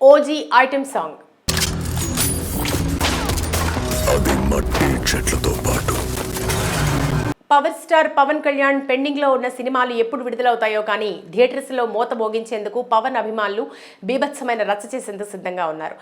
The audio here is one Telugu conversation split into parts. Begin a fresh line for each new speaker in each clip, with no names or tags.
OG item song. Power star Pawan Kalyan pending లో ఉన్న సినిమాలు ఎప్పుడు విడుదలవుతాయో కానీ థియేటర్స్ లో మోత మోగించేందుకు పవన్ అభిమానులు బీభత్సమైన రచ్చ చేసేందుకు సిద్ధంగా ఉన్నారు.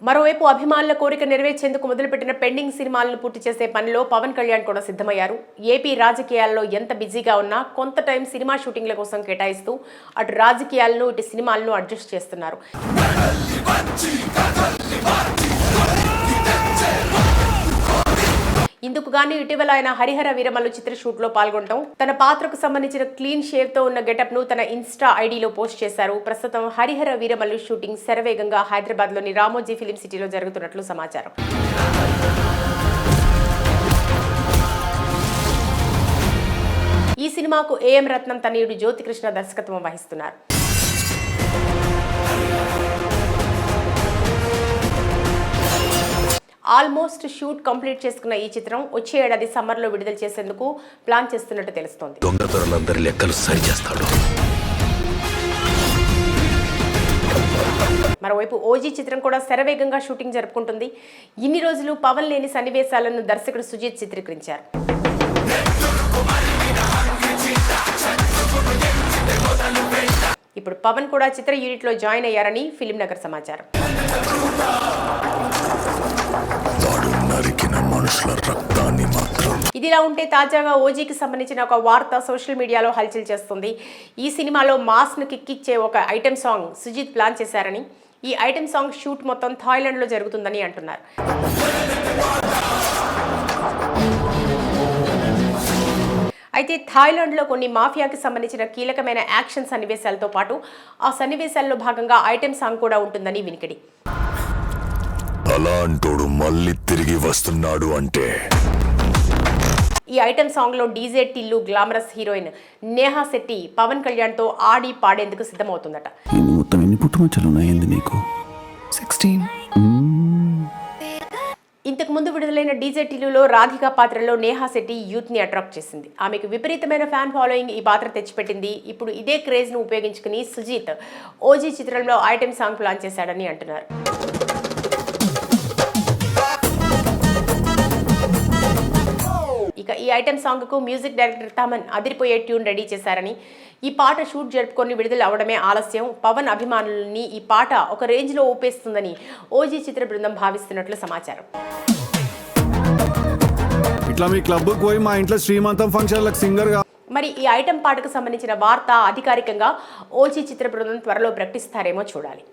మరోవైపు అభిమానుల కోరిక నెరవేర్చేందుకు మొదలుపెట్టిన పెండింగ్ సినిమాలను పూర్తి చేసే పనిలో పవన్ కళ్యాణ్ కూడా సిద్ధమయ్యారు. ఏపీ రాజకీయాల్లో ఎంత బిజీగా ఉన్నా కొంత టైం సినిమా షూటింగ్ల కోసం కేటాయిస్తూ అటు రాజకీయాలను ఇటు సినిమాలను అడ్జస్ట్ చేస్తున్నారు. ఇందుకు గానీ ఇటీవల ఆయన హరిహర వీరమల్లు చిత్ర షూట్ లో పాల్గొనడం, తన పాత్రకు సంబంధించిన క్లీన్ షేవ్ తో ఉన్న గెటప్ ను తన ఇన్స్టా ఐడిలో పోస్ట్ చేశారు. ప్రస్తుతం హరిహర వీరమల్లు షూటింగ్ శరవేగంగా హైదరాబాద్ లోని రామోజీ ఫిలిం సిటీలో జరుగుతున్నట్లు సమాచారం. ఈ సినిమాకు ఏఎం రత్నం తనయుడు జ్యోతికృష్ణ దర్శకత్వం వహిస్తున్నారు. ఆల్మోస్ట్ షూట్ కంప్లీట్ చేసుకున్న ఈ చిత్రం వచ్చే ఏడాది సమ్మర్ లో విడుదల చేసేందుకు ప్లాన్ చేస్తున్నట్టు తెలుస్తోంది. మరోవైపు ఓజీ చిత్రం కూడా శరవేగంగా షూటింగ్ జరుపుకుంటుంది. ఇన్ని రోజులు పవన్ లేని సన్నివేశాలను దర్శకుడు సుజిత్ చిత్రీకరించారు. ఇప్పుడు పవన్ కూడా చిత్ర యూనిట్ లో జాయిన్ అయ్యారని ఫిలిం నగర్ సమాచారం. ఇదిలా ఉంటే తాజాగా ఓజీకి సంబంధించిన ఒక వార్త సోషల్ మీడియాలో హల్చల్ చేస్తుంది. ఈ సినిమాలో మాస్ ను కిక్కిచ్చే ఒక ఐటెం సాంగ్ సుజిత్ ప్లాన్ చేశారని, ఈ ఐటెం సాంగ్ షూట్ మొత్తం థాయిలాండ్ లో జరుగుతుందని అంటున్నారు. అయితే థాయిలాండ్ లో కొన్ని మాఫియాకి సంబంధించిన కీలకమైన యాక్షన్ సన్నివేశాలతో పాటు ఆ సన్నివేశాల్లో భాగంగా ఐటెం సాంగ్ కూడా ఉంటుందని వినికిడి.
అలాంటోడు మళ్ళీ తిరిగి వస్తున్నాడు అంటే
ఈ ఐటెం సాంగ్ లో DJ Tillu glamorous heroine Neha Shetty Pawan Kalyan తో ఆడి పాడేందుకు సిద్ధమవుతుందట. ఇంతకు ముందు విడుదలైన డీజే టిల్లులో రాధిక పాత్రలో నేహా శెట్టి యూత్ ని అట్రాక్ట్ చేసింది. ఆమెకు విపరీతమైన ఫ్యాన్ ఫాలోయింగ్ ఈ పాత్ర తెచ్చిపెట్టింది. ఇప్పుడు ఇదే క్రేజ్ ను ఉపయోగించుకుని సుజిత్ ఓజీ చిత్రంలో ఐటెం సాంగ్ ప్లాన్ చేశాడని అంటున్నారు. ఇక ఈ ఐటెం సాంగ్ కు మ్యూజిక్ డైరెక్టర్ తమన్ అదిరిపోయే ట్యూన్ రెడీ చేశారని, ఈ పాట షూట్ జరుపుకొని విడుదల అవడమే ఆలస్యం, పవన్ అభిమానులని ఈ పాట ఒక రేంజ్ లో ఊపేస్తుందని ఓజీ చిత్ర బృందం భావిస్తున్నట్లు సమాచారం.
ఇట్లా మీ క్లబ్ కు పోయి మా ఇంట్లో శ్రీమంతం ఫంక్షన్లకు సింగర్ గా
మరి ఈ ఐటెం పాటకు సంబంధించిన వార్త అధికారికంగా ఓజీ చిత్ర బృందం త్వరలో ప్రకటిస్తారేమో చూడాలి.